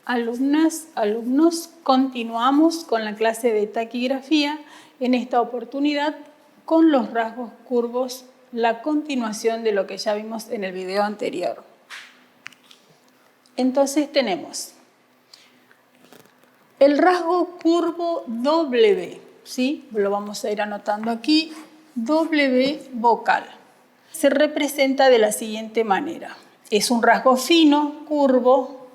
Alumnas, alumnos, continuamos con la clase de taquigrafía, en esta oportunidad con los rasgos curvos, la continuación de lo que ya vimos en el video anterior. Entonces tenemos el rasgo curvo W, ¿sí? Lo vamos a ir anotando aquí, W vocal. Se representa de la siguiente manera. Es un rasgo fino, curvo,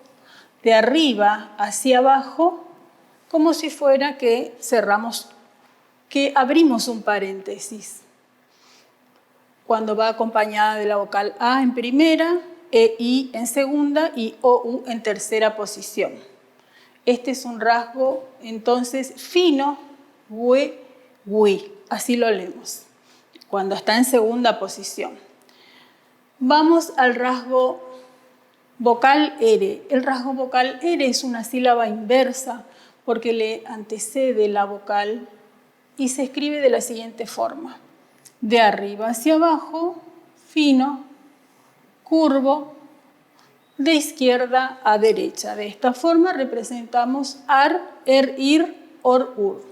de arriba hacia abajo, como si fuera que abrimos un paréntesis. Cuando va acompañada de la vocal A en primera, EI en segunda y OU en tercera posición. Este es un rasgo, entonces, fino, wi, así lo leemos, cuando está en segunda posición. Vamos al rasgo vocal R. El rasgo vocal R es una sílaba inversa porque le antecede la vocal y se escribe de la siguiente forma. De arriba hacia abajo, fino, curvo, de izquierda a derecha. De esta forma representamos ar, ir, ur.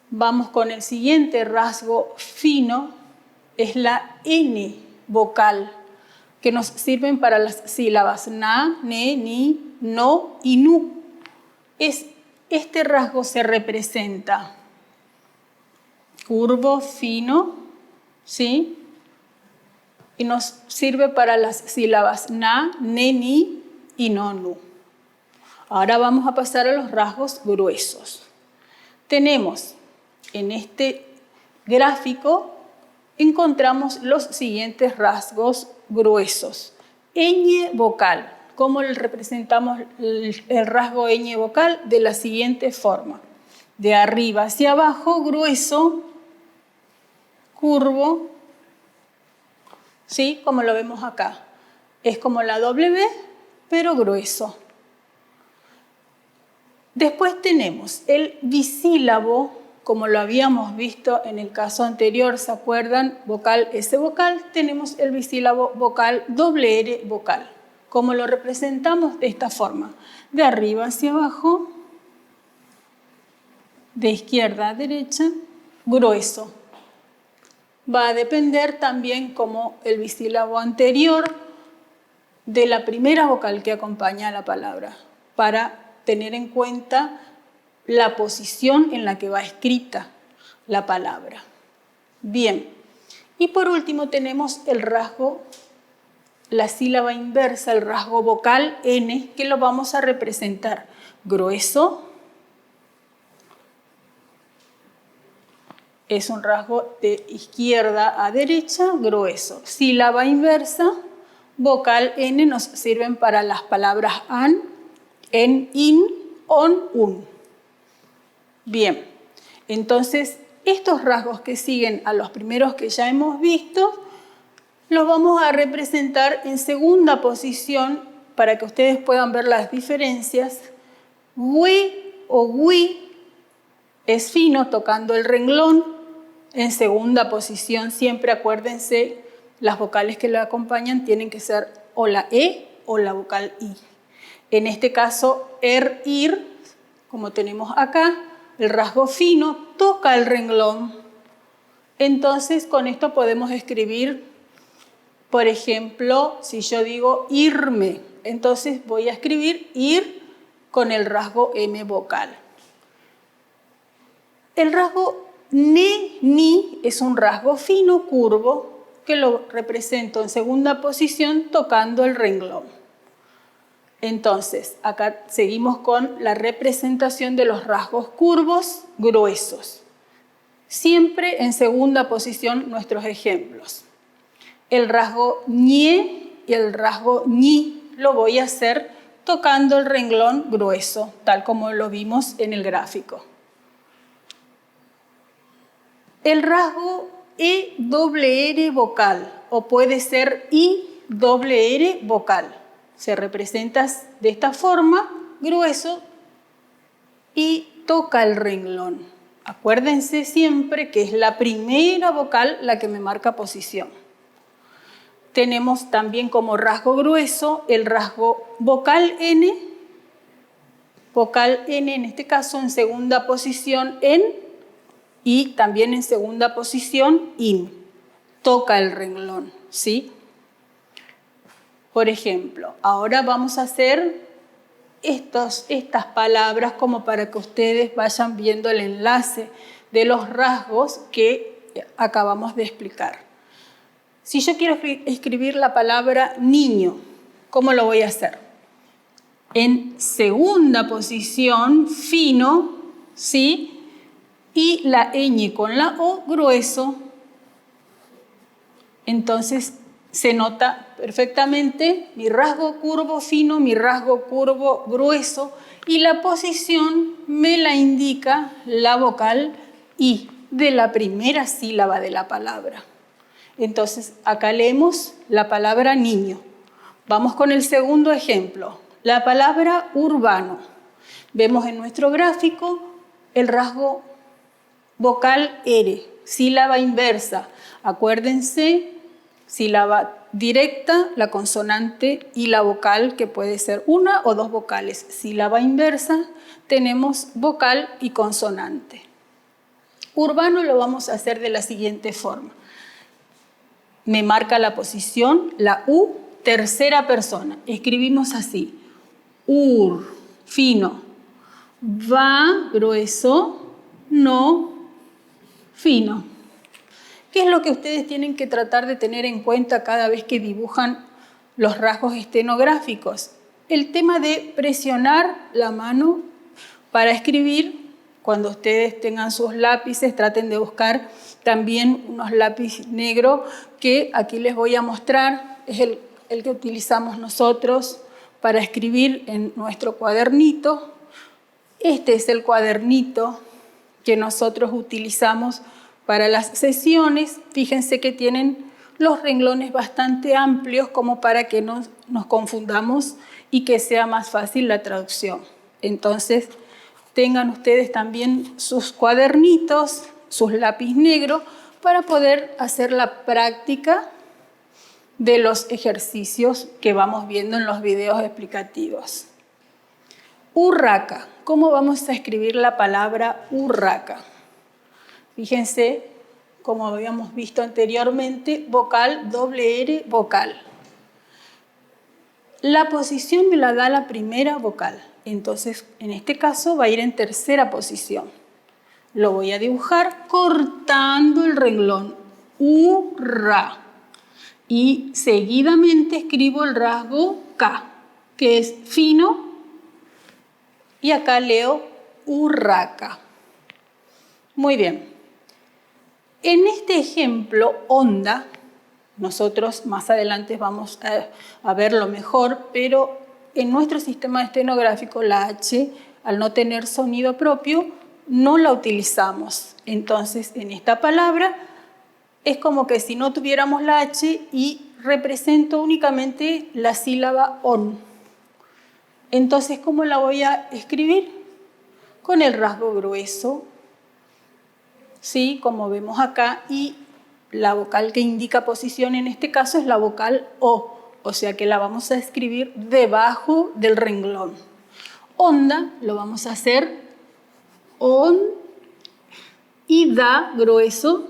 Vamos con el siguiente rasgo fino, es la N vocal, que nos sirven para las sílabas na, ne, ni, no y nu. Este rasgo se representa curvo, fino, ¿sí? Y nos sirve para las sílabas na, ne, ni y no, nu. Ahora vamos a pasar a los rasgos gruesos. Tenemos en este gráfico, encontramos los siguientes rasgos gruesos. Ñ vocal. ¿Cómo le representamos el rasgo ñ vocal? De la siguiente forma. De arriba hacia abajo, grueso, curvo, ¿sí? Como lo vemos acá. Es como la W, pero grueso. Después tenemos el bisílabo, como lo habíamos visto en el caso anterior, ¿se acuerdan? Vocal S vocal, tenemos el bisílabo vocal R vocal. ¿Cómo lo representamos? De esta forma. De arriba hacia abajo, de izquierda a derecha, grueso. Va a depender también, como el bisílabo anterior, de la primera vocal que acompaña a la palabra, para tener en cuenta la posición en la que va escrita la palabra. Bien, y por último tenemos el rasgo, la sílaba inversa, el rasgo vocal N, que lo vamos a representar grueso. Es un rasgo de izquierda a derecha, grueso. Sílaba inversa, vocal N nos sirven para las palabras an, en, in, on, un. Bien, entonces estos rasgos que siguen a los primeros que ya hemos visto, los vamos a representar en segunda posición para que ustedes puedan ver las diferencias. Wi o wi es fino, tocando el renglón. En segunda posición, siempre acuérdense, las vocales que lo acompañan tienen que ser o la E o la vocal I. En este caso, ir, como tenemos acá, el rasgo fino toca el renglón. Entonces, con esto podemos escribir, por ejemplo, si yo digo irme, entonces voy a escribir ir con el rasgo M vocal. El rasgo ne, ni es un rasgo fino, curvo, que lo represento en segunda posición tocando el renglón. Entonces, acá seguimos con la representación de los rasgos curvos gruesos. Siempre en segunda posición nuestros ejemplos. El rasgo ñe y el rasgo ñi lo voy a hacer tocando el renglón grueso, tal como lo vimos en el gráfico. El rasgo ERR vocal, o puede ser IRR vocal. Se representa de esta forma, grueso, y toca el renglón. Acuérdense siempre que es la primera vocal la que me marca posición. Tenemos también como rasgo grueso el rasgo vocal N Vocal N, en este caso, en segunda posición en y también en segunda posición IN. Toca el renglón, ¿sí? Por ejemplo, ahora vamos a hacer estas palabras como para que ustedes vayan viendo el enlace de los rasgos que acabamos de explicar. Si yo quiero escribir la palabra niño, ¿cómo lo voy a hacer? En segunda posición, fino, ¿sí? Y la ñ con la O grueso. Entonces se nota perfectamente mi rasgo curvo fino, mi rasgo curvo grueso, y la posición me la indica la vocal I de la primera sílaba de la palabra. Entonces acá leemos la palabra niño. Vamos con el segundo ejemplo, la palabra urbano. Vemos en nuestro gráfico el rasgo vocal R, sílaba inversa. Acuérdense, sílaba directa, la consonante y la vocal, que puede ser una o dos vocales. Sílaba inversa, tenemos vocal y consonante. Urbano lo vamos a hacer de la siguiente forma. Me marca la posición, la U, tercera persona. Escribimos así. Ur, fino. Va, grueso. No, fino. ¿Qué es lo que ustedes tienen que tratar de tener en cuenta cada vez que dibujan los rasgos estenográficos? El tema de presionar la mano para escribir. Cuando ustedes tengan sus lápices, traten de buscar también unos lápices negros que aquí les voy a mostrar. Es el que utilizamos nosotros para escribir en nuestro cuadernito. Este es el cuadernito que nosotros utilizamos para las sesiones. Fíjense que tienen los renglones bastante amplios como para que no nos confundamos y que sea más fácil la traducción. Entonces, tengan ustedes también sus cuadernitos, sus lápiz negros, para poder hacer la práctica de los ejercicios que vamos viendo en los videos explicativos. Urraca. ¿Cómo vamos a escribir la palabra urraca? Fíjense, como habíamos visto anteriormente, vocal, doble R, vocal. La posición me la da la primera vocal. Entonces, en este caso va a ir en tercera posición. Lo voy a dibujar cortando el renglón. Urra. Y seguidamente escribo el rasgo K, que es fino. Y acá leo urraca. Muy bien. En este ejemplo, onda, nosotros más adelante vamos a verlo mejor, pero en nuestro sistema estenográfico la H, al no tener sonido propio, no la utilizamos. Entonces, en esta palabra es como que si no tuviéramos la H y represento únicamente la sílaba on. Entonces, ¿cómo la voy a escribir? Con el rasgo grueso, ¿sí? Como vemos acá, y la vocal que indica posición en este caso es la vocal O. O sea que la vamos a escribir debajo del renglón. Onda lo vamos a hacer on y da grueso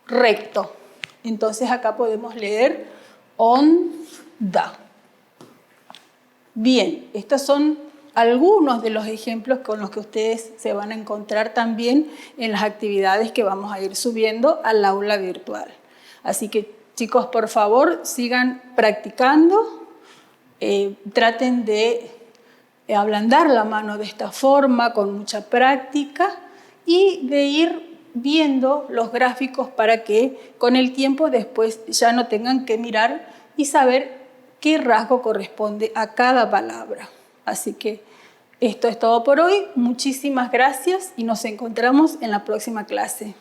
recto. Entonces acá podemos leer onda. Bien, estos son algunos de los ejemplos con los que ustedes se van a encontrar también en las actividades que vamos a ir subiendo al aula virtual. Así que chicos, por favor, sigan practicando, traten de ablandar la mano de esta forma, con mucha práctica, y de ir viendo los gráficos para que con el tiempo después ya no tengan que mirar y saber qué rasgo corresponde a cada palabra. Así que esto es todo por hoy. Muchísimas gracias y nos encontramos en la próxima clase.